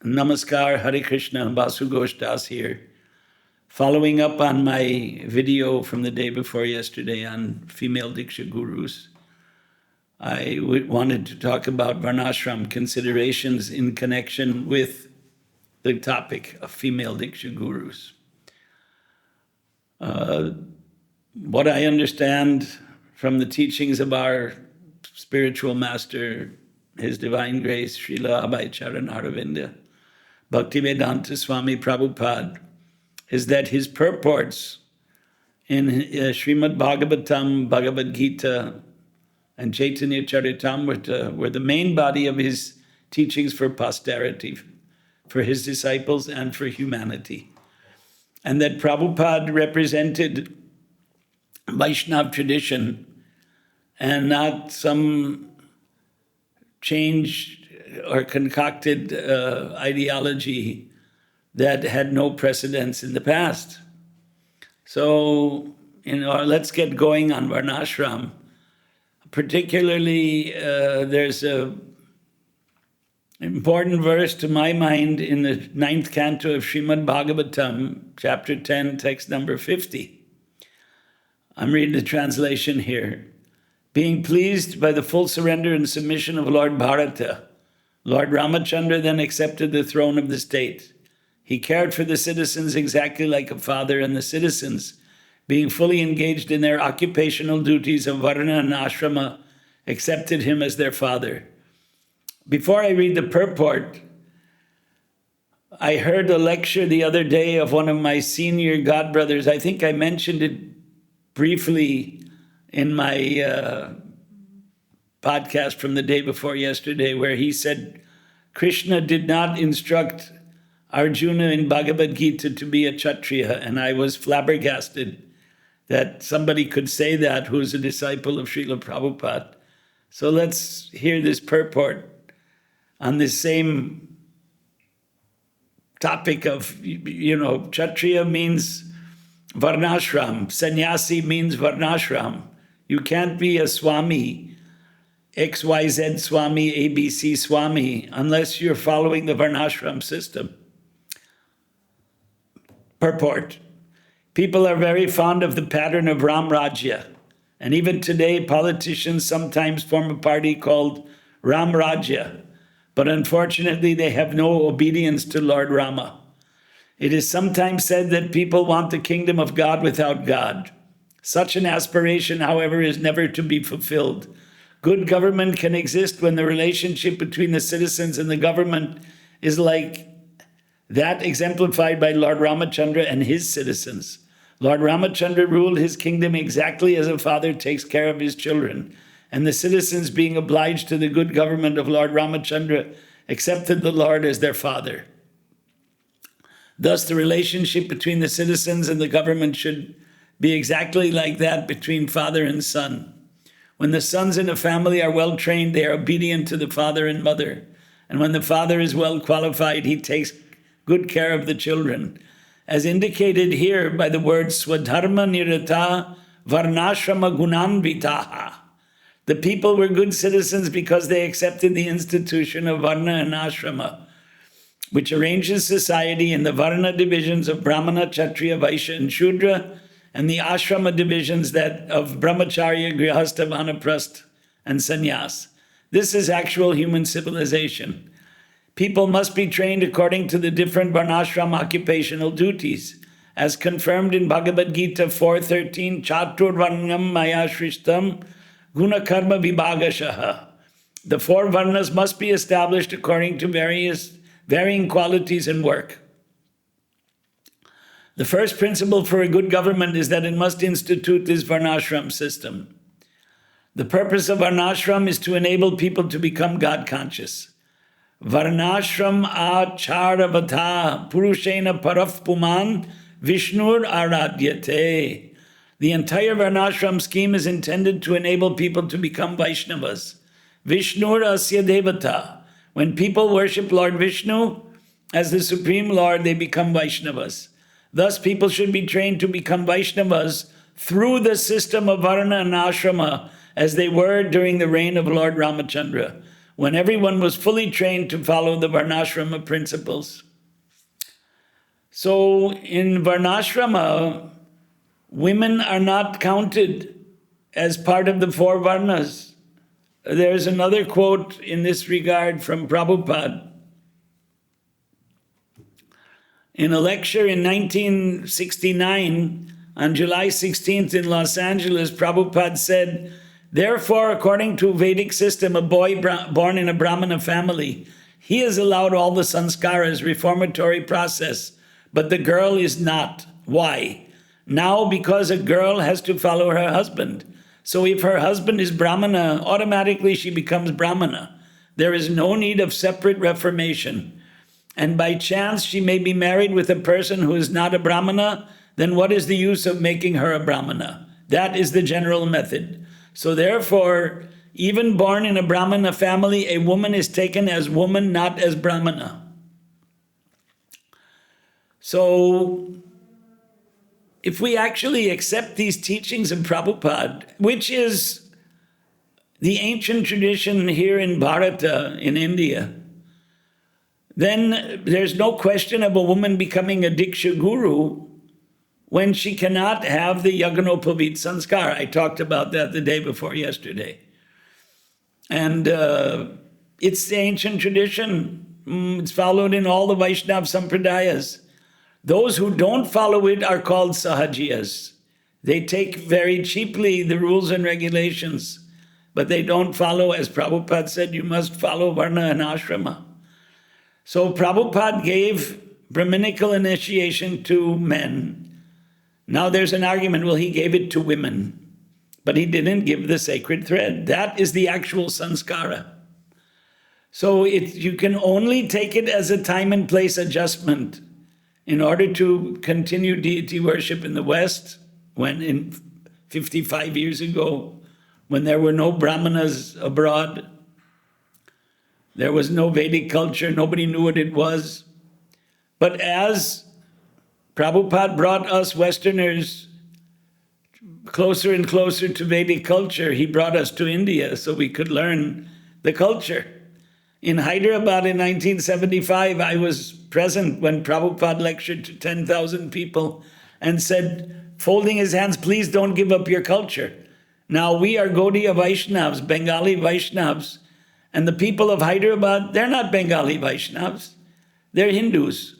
Namaskar, Hare Krishna, Basu Ghosh Das here. Following up on my video from the day before yesterday on female Diksha gurus, I wanted to talk about Varnashram considerations in connection with the topic of female Diksha gurus. What I understand from the teachings of our spiritual master, His Divine Grace, Srila Abhay Charan Aravinda, Bhaktivedanta Swami Prabhupada, is that his purports in Srimad Bhagavatam, Bhagavad Gita, and Chaitanya Charitamrita were the main body of his teachings for posterity, for his disciples and for humanity. And that Prabhupada represented Vaishnav tradition and not some changed or concocted ideology that had no precedence in the past. So, let's get going on Varnashram. Particularly, there's an important verse to my mind in the 9th canto of Srimad Bhagavatam, chapter 10, text number 50. I'm reading the translation here. Being pleased by the full surrender and submission of Lord Bharata, Lord Ramachandra then accepted the throne of the state. He cared for the citizens exactly like a father, and the citizens, being fully engaged in their occupational duties of varna and ashrama, accepted him as their father. Before I read the purport, I heard a lecture the other day of one of my senior godbrothers. I think I mentioned it briefly in my podcast from the day before yesterday, where he said Krishna did not instruct Arjuna in Bhagavad Gita to be a Kshatriya, and I was flabbergasted that somebody could say that who's a disciple of Srila Prabhupada. So let's hear this purport on this same topic of, Kshatriya means Varnashram, sannyasi means Varnashram. You can't be a Swami, XYZ Swami, ABC Swami, unless you're following the Varnashram system. Purport. People are very fond of the pattern of Ram Rajya. And even today, politicians sometimes form a party called Ram Rajya. But unfortunately, they have no obedience to Lord Rama. It is sometimes said that people want the kingdom of God without God. Such an aspiration, however, is never to be fulfilled. Good government can exist when the relationship between the citizens and the government is like that exemplified by Lord Ramachandra and his citizens. Lord Ramachandra ruled his kingdom exactly as a father takes care of his children, and the citizens, being obliged to the good government of Lord Ramachandra, accepted the Lord as their father. Thus, the relationship between the citizens and the government should be exactly like that between father and son. When the sons in a family are well trained, they are obedient to the father and mother. And when the father is well qualified, he takes good care of the children. As indicated here by the words Swadharma Nirata Varnashrama Gunanvitaha. The people were good citizens because they accepted the institution of Varna and Ashrama, which arranges society in the Varna divisions of Brahmana, Kshatriya, Vaishya, and Shudra, and the Ashrama divisions that of Brahmacharya, Grihastha, Vanaprastha, and Sannyas. This is actual human civilization. People must be trained according to the different Varnashram occupational duties, as confirmed in Bhagavad Gita 4.13, Chatur Varnam Maya Shrishtam Guna Karma Vibhagashaha. The four Varnas must be established according to varying qualities and work. The first principle for a good government is that it must institute this Varnashram system. The purpose of Varnashram is to enable people to become God-conscious. Varnashram acharavata purushena paraf puman Vishnur aradyate. The entire Varnashram scheme is intended to enable people to become Vaishnavas. Vishnur asya devata. When people worship Lord Vishnu as the Supreme Lord, they become Vaishnavas. Thus, people should be trained to become Vaishnavas through the system of Varna and Ashrama, as they were during the reign of Lord Ramachandra. when everyone was fully trained to follow the Varnashrama principles. So in Varnashrama, women are not counted as part of the four Varnas. There's another quote in this regard from Prabhupada. In a lecture in 1969, on July 16th in Los Angeles, Prabhupada said, "Therefore, according to Vedic system, a boy born in a Brahmana family, he is allowed all the sanskaras, reformatory process, but the girl is not. Why? Now, because a girl has to follow her husband. So if her husband is Brahmana, automatically she becomes Brahmana. There is no need of separate reformation. And by chance she may be married with a person who is not a Brahmana, then what is the use of making her a Brahmana? That is the general method. So therefore, even born in a Brahmana family, a woman is taken as woman, not as Brahmana." So if we actually accept these teachings of Prabhupada, which is the ancient tradition here in Bharata, in India, then there's no question of a woman becoming a Diksha Guru when she cannot have the Yagnopavit Sanskar. I talked about that the day before yesterday. And it's the ancient tradition. It's followed in all the Vaishnava Sampradayas. Those who don't follow it are called Sahajiyas. They take very cheaply the rules and regulations, but they don't follow, as Prabhupada said, you must follow Varna and Ashrama. So Prabhupada gave Brahminical initiation to men. Now there's an argument, well, he gave it to women, but he didn't give the sacred thread. That is the actual sanskara. So you can only take it as a time and place adjustment in order to continue deity worship in the West, when in 55 years ago, when there were no Brahmanas abroad, there was no Vedic culture, nobody knew what it was. But as Prabhupada brought us Westerners closer and closer to Vedic culture, he brought us to India so we could learn the culture. In Hyderabad in 1975, I was present when Prabhupada lectured to 10,000 people and said, folding his hands, "Please don't give up your culture." Now we are Gaudiya Vaishnavas, Bengali Vaishnavas, and the people of Hyderabad, they're not Bengali Vaishnavas, they're Hindus.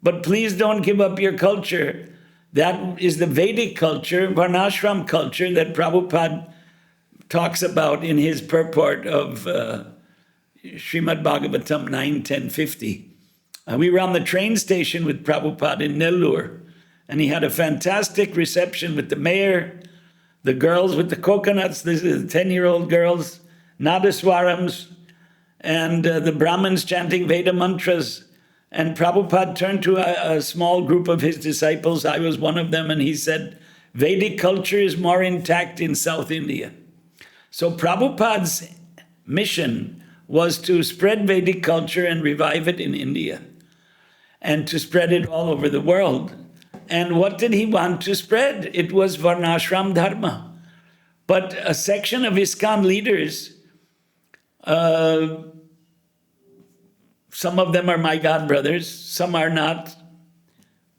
But please don't give up your culture. That is the Vedic culture, Varnashram culture that Prabhupada talks about in his purport of Srimad Bhagavatam 9:1050. We were on the train station with Prabhupada in Nellore, and he had a fantastic reception with the mayor, the girls with the coconuts, this is the 10-year-old girls, Nadaswarams, and the Brahmins chanting Veda mantras. And Prabhupada turned to a small group of his disciples, I was one of them, and he said, Vedic culture is more intact in South India. So Prabhupada's mission was to spread Vedic culture and revive it in India, and to spread it all over the world. And what did he want to spread? It was Varnashram Dharma. But a section of ISKCON leaders, some of them are my godbrothers, some are not,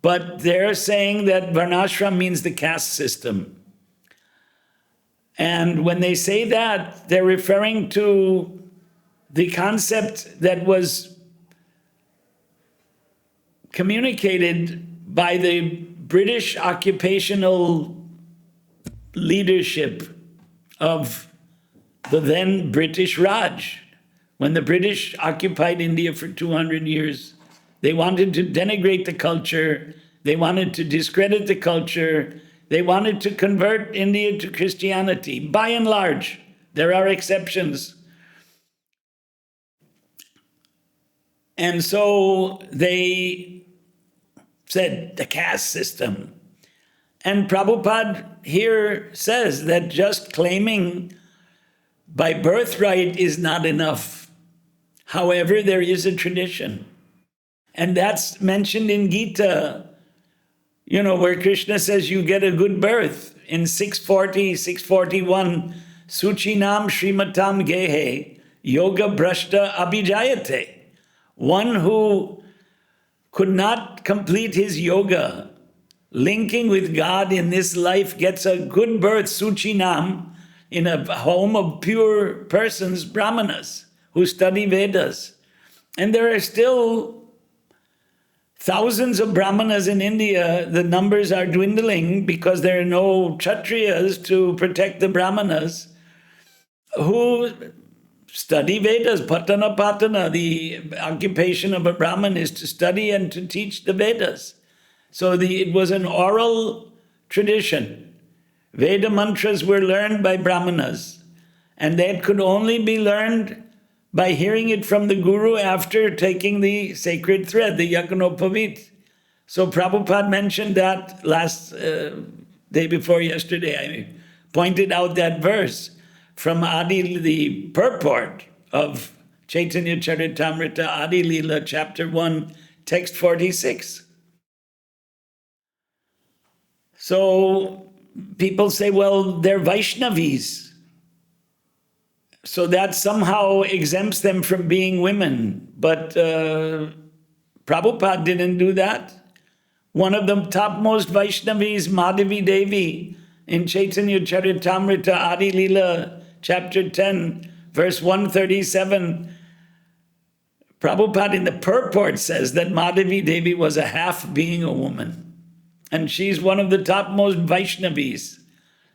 but they're saying that Varnashram means the caste system. And when they say that, they're referring to the concept that was communicated by the British occupational leadership of the then British Raj. When the British occupied India for 200 years, they wanted to denigrate the culture, they wanted to discredit the culture, they wanted to convert India to Christianity. By and large, there are exceptions. And so they said, the caste system. And Prabhupada here says that just claiming by birthright is not enough. However, there is a tradition. And that's mentioned in Gita, where Krishna says you get a good birth. In 640, 641, Suchinam Srimatam Gehe, yoga brashta abhijayate. One who could not complete his yoga, linking with God in this life, gets a good birth, suchinam, in a home of pure persons, brahmanas, who study Vedas. And there are still thousands of brahmanas in India. The numbers are dwindling because there are no kshatriyas to protect the brahmanas, who study Vedas. Patana patana, the occupation of a Brahmin is to study and to teach the Vedas. So it was an oral tradition. Veda mantras were learned by Brahmanas, and that could only be learned by hearing it from the Guru after taking the sacred thread, the Yagnopavit. So Prabhupada mentioned that last day before yesterday. I pointed out that verse from Adi, the purport of Chaitanya Charitamrita, Adi Lila, chapter 1, text 46. So people say, well, they're Vaishnavis, so that somehow exempts them from being women. But Prabhupada didn't do that. One of the topmost Vaishnavis, Madhavi Devi, in Chaitanya Charitamrita, Adi Lila, chapter 10, verse 137, Prabhupada in the purport says that Madhavi Devi was a half being a woman. And she's one of the topmost Vaishnavis.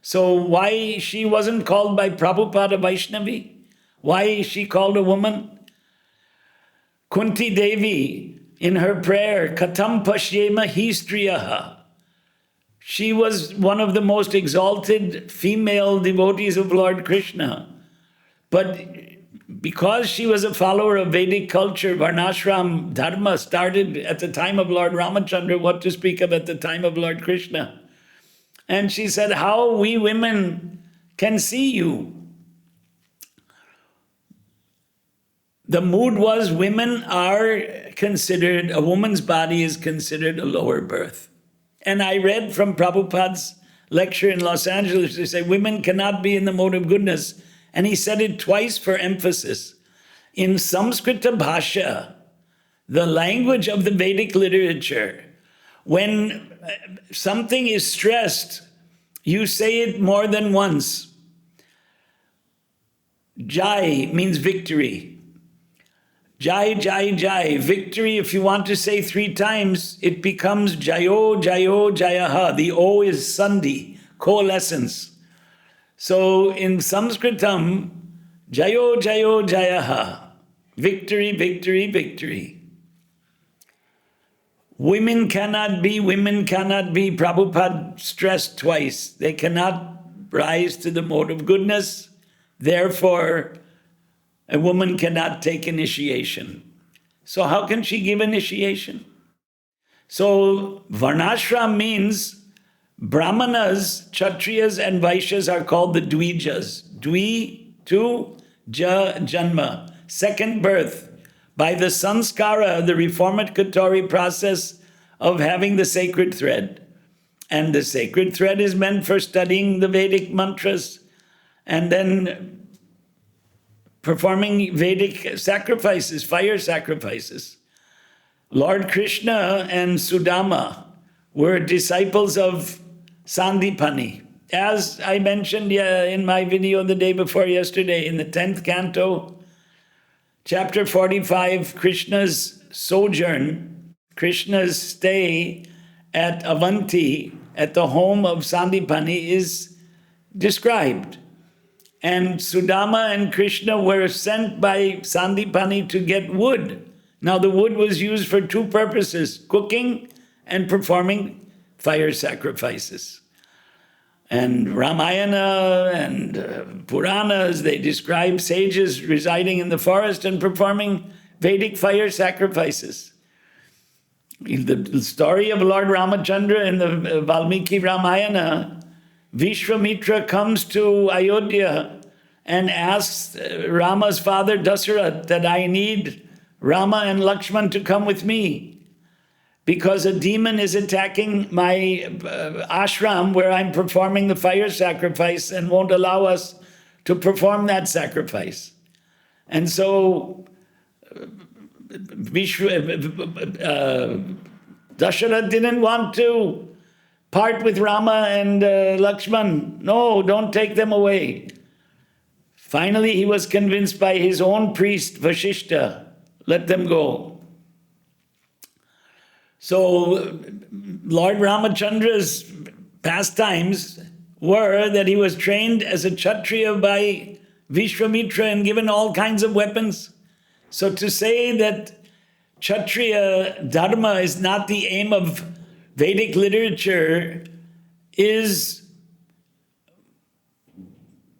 So why she wasn't called by Prabhupada a Vaishnavi? Why is she called a woman? Kunti Devi, in her prayer, Katam Pashyema Histriyaha. She was one of the most exalted female devotees of Lord Krishna. But because she was a follower of Vedic culture, Varnashram Dharma started at the time of Lord Ramachandra, what to speak of at the time of Lord Krishna. And she said, how we women can see you. The mood was women are considered, a woman's body is considered a lower birth. And I read from Prabhupada's lecture in Los Angeles, they say women cannot be in the mode of goodness. And he said it twice for emphasis. In Samskrita Bhasha, the language of the Vedic literature, when something is stressed, you say it more than once. Jai means victory. Jai, Jai, Jai. Victory, if you want to say 3 times, it becomes Jayo, Jayo, Jayaha. The O is Sandhi, coalescence. So in Sanskritam, Jayo, Jayo, Jayaha. Victory, victory, victory. Women cannot be. Prabhupada stressed twice. They cannot rise to the mode of goodness. Therefore, a woman cannot take initiation. So how can she give initiation? So Varnashram means Brahmanas, Kshatriyas, and Vaishyas are called the Dvijas. Dvi, 2, Ja, Janma, second birth. By the sanskara, the reformatory process of having the sacred thread. And the sacred thread is meant for studying the Vedic mantras and then performing Vedic sacrifices, fire sacrifices. Lord Krishna and Sudama were disciples of Sandipani. As I mentioned in my video the day before yesterday, in the 10th canto, chapter 45, Krishna's sojourn, Krishna's stay at Avanti, at the home of Sandipani, is described. And Sudama and Krishna were sent by Sandipani to get wood. Now the wood was used for 2 purposes, cooking and performing fire sacrifices. And Ramayana and Puranas, they describe sages residing in the forest and performing Vedic fire sacrifices. The story of Lord Ramachandra in the Valmiki Ramayana, Vishwamitra comes to Ayodhya and asks Rama's father Dasarath that I need Rama and Lakshman to come with me because a demon is attacking my ashram where I'm performing the fire sacrifice and won't allow us to perform that sacrifice. And so Dasharatha didn't want to part with Rama and Lakshman. No, don't take them away. Finally, he was convinced by his own priest, Vashishta, let them go. So Lord Ramachandra's pastimes were that he was trained as a Kshatriya by Vishwamitra and given all kinds of weapons. So to say that Kshatriya Dharma is not the aim of Vedic literature is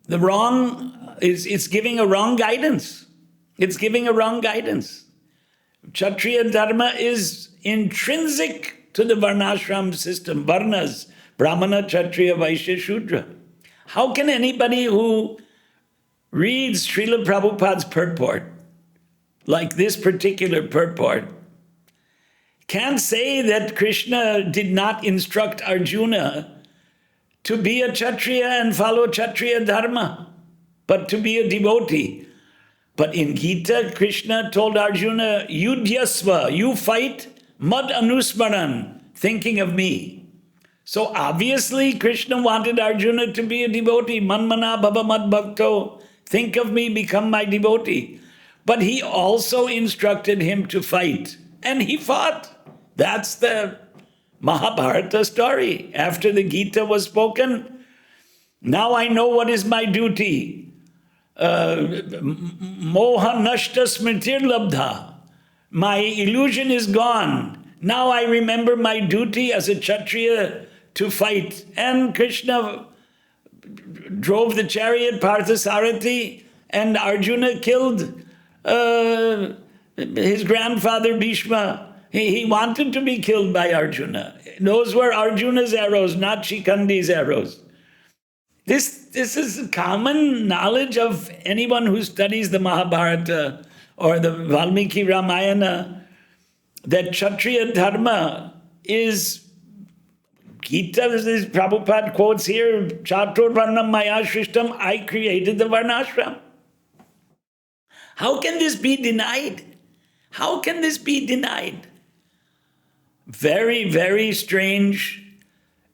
it's giving a wrong guidance. It's giving a wrong guidance. Kshatriya Dharma is intrinsic to the Varnashram system, Varnas, Brahmana, Kshatriya, Vaishya, Shudra. How can anybody who reads Srila Prabhupada's purport, like this particular purport, can't say that Krishna did not instruct Arjuna to be a Kshatriya and follow Kshatriya Dharma, but to be a devotee. But in Gita, Krishna told Arjuna, Yudhyasva, you fight, mad anusmaran, thinking of me. So obviously Krishna wanted Arjuna to be a devotee. Manmana bhava mad bhakto, think of me, become my devotee. But he also instructed him to fight, and he fought. That's the Mahabharata story. After the Gita was spoken, now I know what is my duty. Moha nashta smritir labdha. My illusion is gone. Now I remember my duty as a Kshatriya to fight. And Krishna drove the chariot, Parthasarathi, and Arjuna killed his grandfather Bhishma. He wanted to be killed by Arjuna. Those were Arjuna's arrows, not Shikandi's arrows. This is common knowledge of anyone who studies the Mahabharata or the Valmiki Ramayana, that Kshatriya Dharma is, Gita, as Prabhupada quotes here, Chatur Varnam Maya Shrishtam, I created the Varnashram. How can this be denied? How can this be denied? Very, very strange.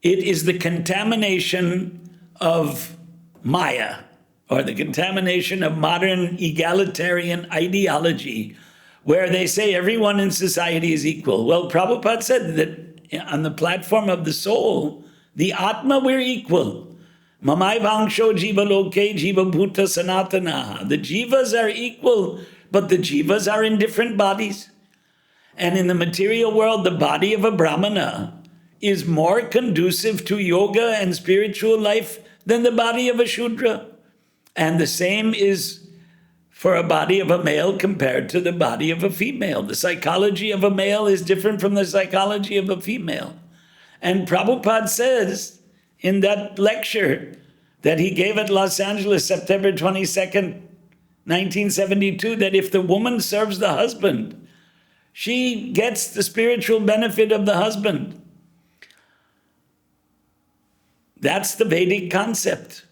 It is the contamination of Maya, or the contamination of modern egalitarian ideology, where they say everyone in society is equal. Well, Prabhupada said that on the platform of the soul, the Atma, we're equal. Mamai vangsho jiva loke jiva bhuta sanatanaha. The jivas are equal, but the jivas are in different bodies. And in the material world, the body of a Brahmana is more conducive to yoga and spiritual life than the body of a Shudra. And the same is for a body of a male compared to the body of a female. The psychology of a male is different from the psychology of a female. And Prabhupada says in that lecture that he gave at Los Angeles, September 22nd, 1972, that if the woman serves the husband, she gets the spiritual benefit of the husband. That's the Vedic concept.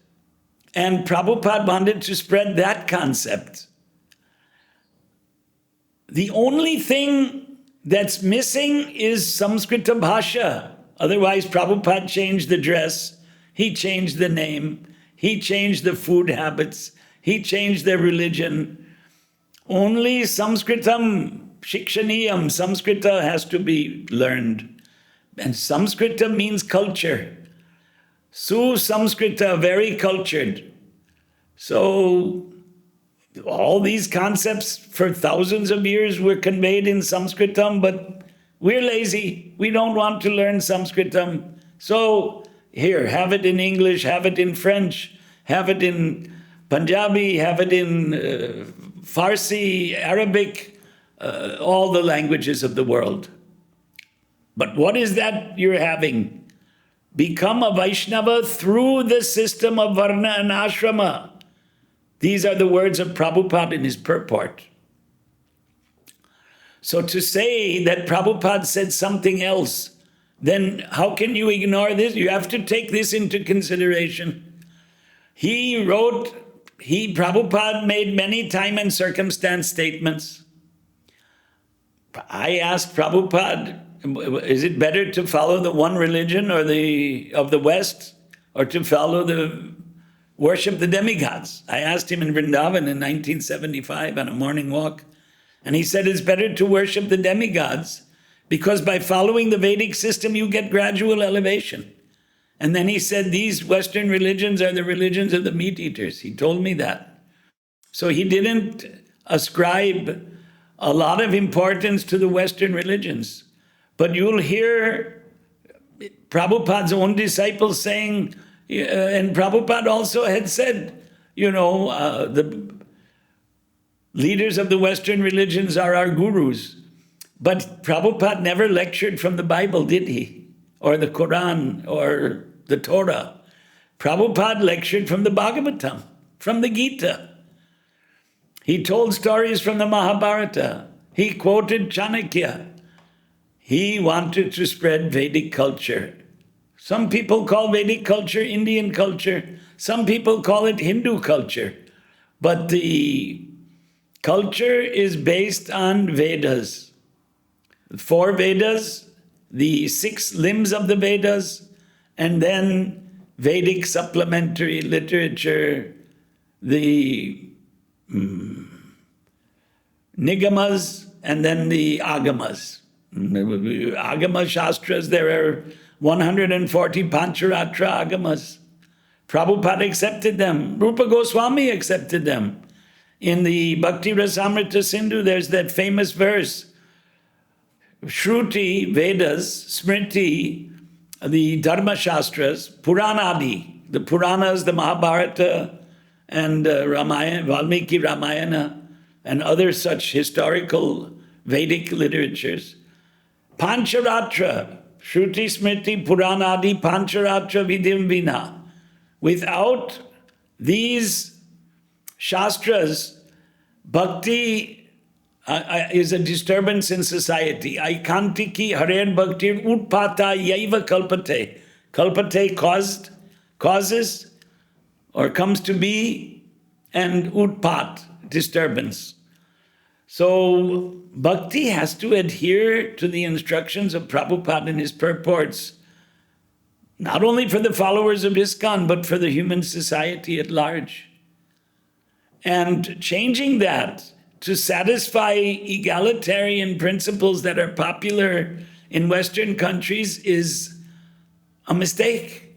And Prabhupada wanted to spread that concept. The only thing that's missing is Samskrita Bhasha. Otherwise, Prabhupada changed the dress, he changed the name, he changed the food habits, he changed their religion. Only Samskritam Shikshaniyam, Samskrita has to be learned. And Samskrita means culture. Su-Samskrita, very cultured. So all these concepts for thousands of years were conveyed in Samskritam, but we're lazy. We don't want to learn Samskritam. So here, have it in English, have it in French, have it in Punjabi, have it in Farsi, Arabic, all the languages of the world. But what is that you're having? Become a Vaishnava through the system of Varna and Ashrama. These are the words of Prabhupada in his purport. So to say that Prabhupada said something else, then how can you ignore this? You have to take this into consideration. He wrote Prabhupada made many time and circumstance statements. I asked Prabhupada, is it better to follow the one religion of the West, or to worship the demigods? I asked him in Vrindavan in 1975 on a morning walk, and he said it's better to worship the demigods because by following the Vedic system you get gradual elevation. And then he said these Western religions are the religions of the meat eaters. He told me that. So he didn't ascribe a lot of importance to the Western religions. But you'll hear Prabhupada's own disciples saying, and Prabhupada also had said, the leaders of the Western religions are our gurus. But Prabhupada never lectured from the Bible, did he? Or the Quran, or the Torah. Prabhupada lectured from the Bhagavatam, from the Gita. He told stories from the Mahabharata. He quoted Chanakya. He wanted to spread Vedic culture. Some people call Vedic culture Indian culture. Some people call it Hindu culture. But the culture is based on Vedas. 4 Vedas, the 6 limbs of the Vedas, and then Vedic supplementary literature, the Nigamas, and then the Agamas. Agama shastras, there are 140 Pancharatra Agamas. Prabhupada accepted them. Rupa Goswami accepted them. In the Bhakti Rasamrita Sindhu, there's that famous verse, Shruti, Vedas, Smriti, the Dharma shastras, Puranadi, the Puranas, the Mahabharata, and Ramayana, Valmiki Ramayana, and other such historical Vedic literatures. Pancharatra, Shruti, Smriti, Puranadi, Pancharatra, Vidim Vina. Without these shastras, bhakti is a disturbance in society. Aikantiki harer bhaktir utpata yaiva kalpate. Kalpate causes, or comes to be, and utpat, disturbance. So bhakti has to adhere to the instructions of Prabhupada in his purports, not only for the followers of ISKCON, but for the human society at large. And changing that to satisfy egalitarian principles that are popular in Western countries is a mistake.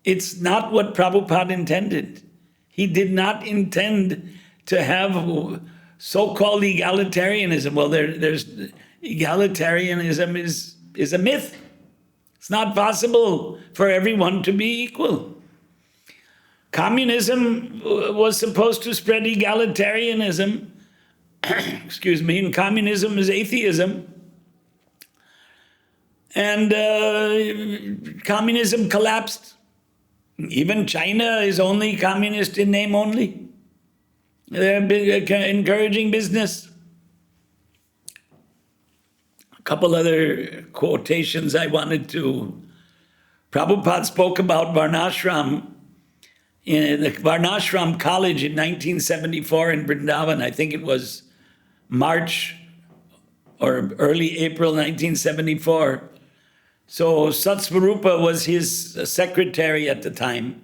It's not what Prabhupada intended. He did not intend to have so-called egalitarianism. Well, there's egalitarianism is a myth. It's not possible for everyone to be equal. Communism was supposed to spread egalitarianism. Excuse me, and communism is atheism. And communism collapsed. Even China is only communist in name only. They're encouraging business. A couple other quotations I wanted to. Prabhupada spoke about Varnashram in the Varnashram College in 1974 in Vrindavan. I think it was March or early April 1974. So Satsvarupa was his secretary at the time.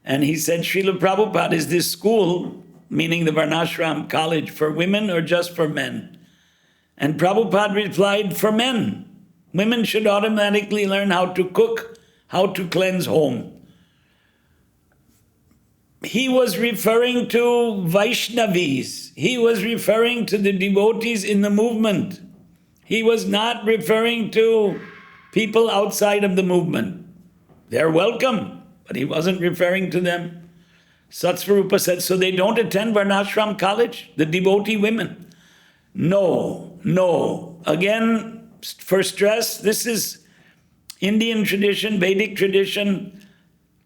And he said, Srila Prabhupada, is this school, meaning the Varnashram College, for women or just for men? And Prabhupada replied, for men. Women should automatically learn how to cook, how to cleanse home. He was referring to Vaishnavis. He was referring to the devotees in the movement. He was not referring to people outside of the movement. They're welcome, but he wasn't referring to them. Satsvarupa said, so they don't attend Varnashram College, the devotee women? No. Again, for stress, this is Indian tradition, Vedic tradition.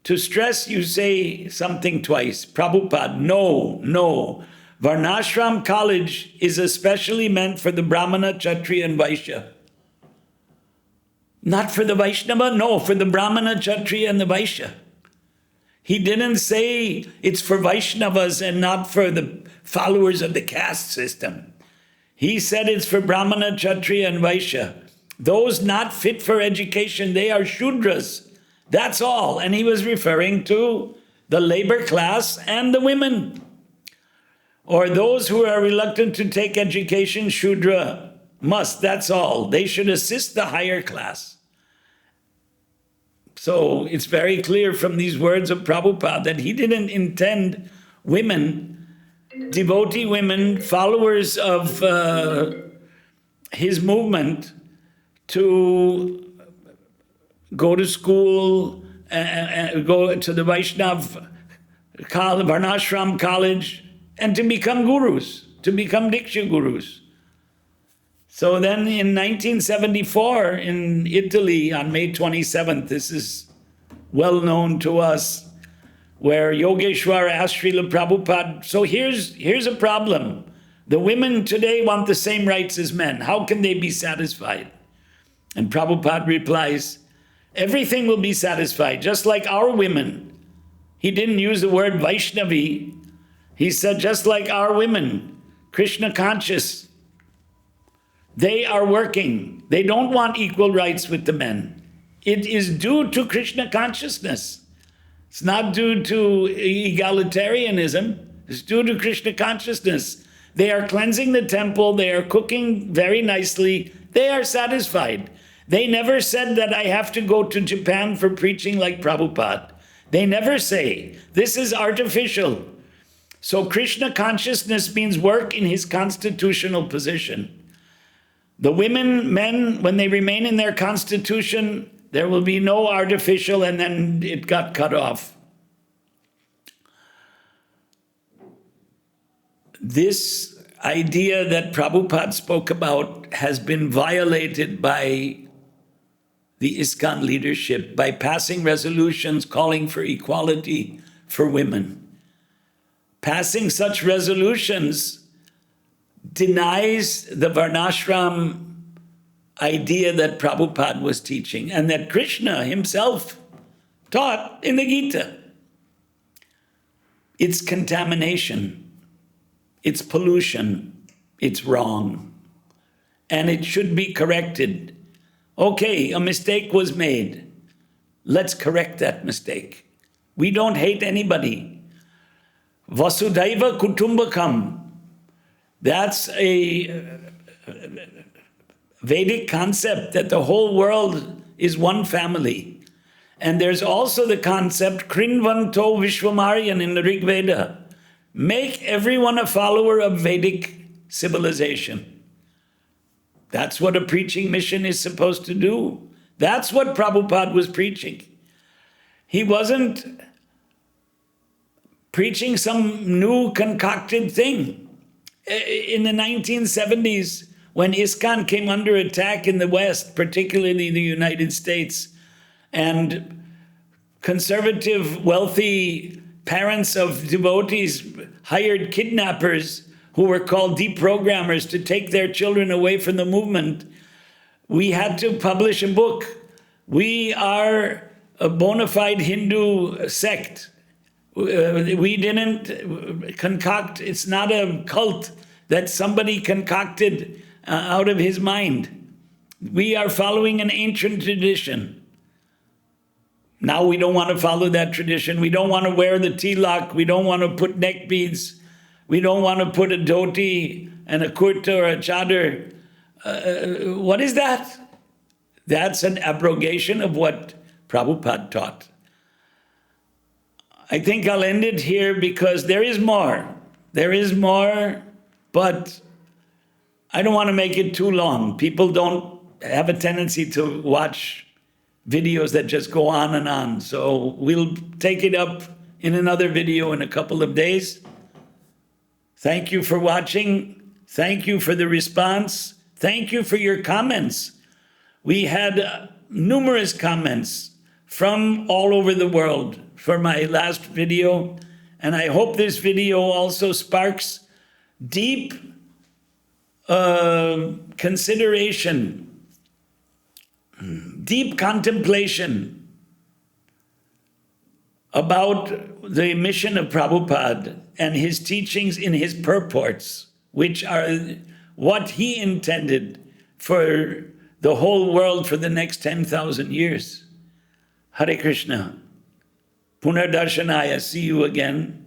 To stress, you say something twice. Prabhupada, no. Varnashram College is especially meant for the Brahmana, Kshatriya, and Vaishya. Not for the Vaishnava, no, for the Brahmana, Kshatriya, and the Vaishya. He didn't say it's for Vaishnavas and not for the followers of the caste system. He said it's for Brahmana, Kshatriya, and Vaishya. Those not fit for education, they are Shudras. That's all. And he was referring to the labor class and the women. Or those who are reluctant to take education, Shudra must, that's all. They should assist the higher class. So it's very clear from these words of Prabhupada that he didn't intend women, devotee women, followers of his movement, to go to school, go to the Vaishnav Varnashram college, and to become gurus, to become Diksha gurus. So then in 1974 in Italy, on May 27th, this is well known to us, where Yogeshwar asked Srila Prabhupada, so here's a problem. The women today want the same rights as men. How can they be satisfied? And Prabhupada replies, everything will be satisfied, just like our women. He didn't use the word Vaishnavi. He said, just like our women, Krishna conscious, they are working. They don't want equal rights with the men. It is due to Krishna consciousness. It's not due to egalitarianism. It's due to Krishna consciousness. They are cleansing the temple. They are cooking very nicely. They are satisfied. They never said that I have to go to Japan for preaching like Prabhupada. They never say, this is artificial. So Krishna consciousness means work in his constitutional position. The women, men, when they remain in their constitution, there will be no artificial, and then it got cut off. This idea that Prabhupada spoke about has been violated by the ISKCON leadership by passing resolutions calling for equality for women. Passing such resolutions denies the Varnashram idea that Prabhupada was teaching and that Krishna himself taught in the Gita. It's contamination, it's pollution, it's wrong, and it should be corrected. Okay, a mistake was made. Let's correct that mistake. We don't hate anybody. Vasudhaiva Kutumbakam. That's a Vedic concept that the whole world is one family. And there's also the concept Krinvanto Vishwamaryan in the Rig Veda. Make everyone a follower of Vedic civilization. That's what a preaching mission is supposed to do. That's what Prabhupada was preaching. He wasn't preaching some new concocted thing. In the 1970s, when ISKCON came under attack in the West, particularly the United States, and conservative, wealthy parents of devotees hired kidnappers who were called deprogrammers to take their children away from the movement, we had to publish a book. We are a bona fide Hindu sect. We didn't concoct, it's not a cult that somebody concocted out of his mind. We are following an ancient tradition. Now we don't want to follow that tradition. We don't want to wear the tilak. We don't want to put neck beads. We don't want to put a dhoti and a kurta or a chadar. What is that? That's an abrogation of what Prabhupada taught. I think I'll end it here because there is more. There is more, but I don't want to make it too long. People don't have a tendency to watch videos that just go on and on. So we'll take it up in another video in a couple of days. Thank you for watching. Thank you for the response. Thank you for your comments. We had numerous comments from all over the world for my last video, and I hope this video also sparks deep consideration, deep contemplation about the mission of Prabhupada and his teachings in his purports, which are what he intended for the whole world for the next 10,000 years. Hare Krishna. Punardarshanaya. See you again.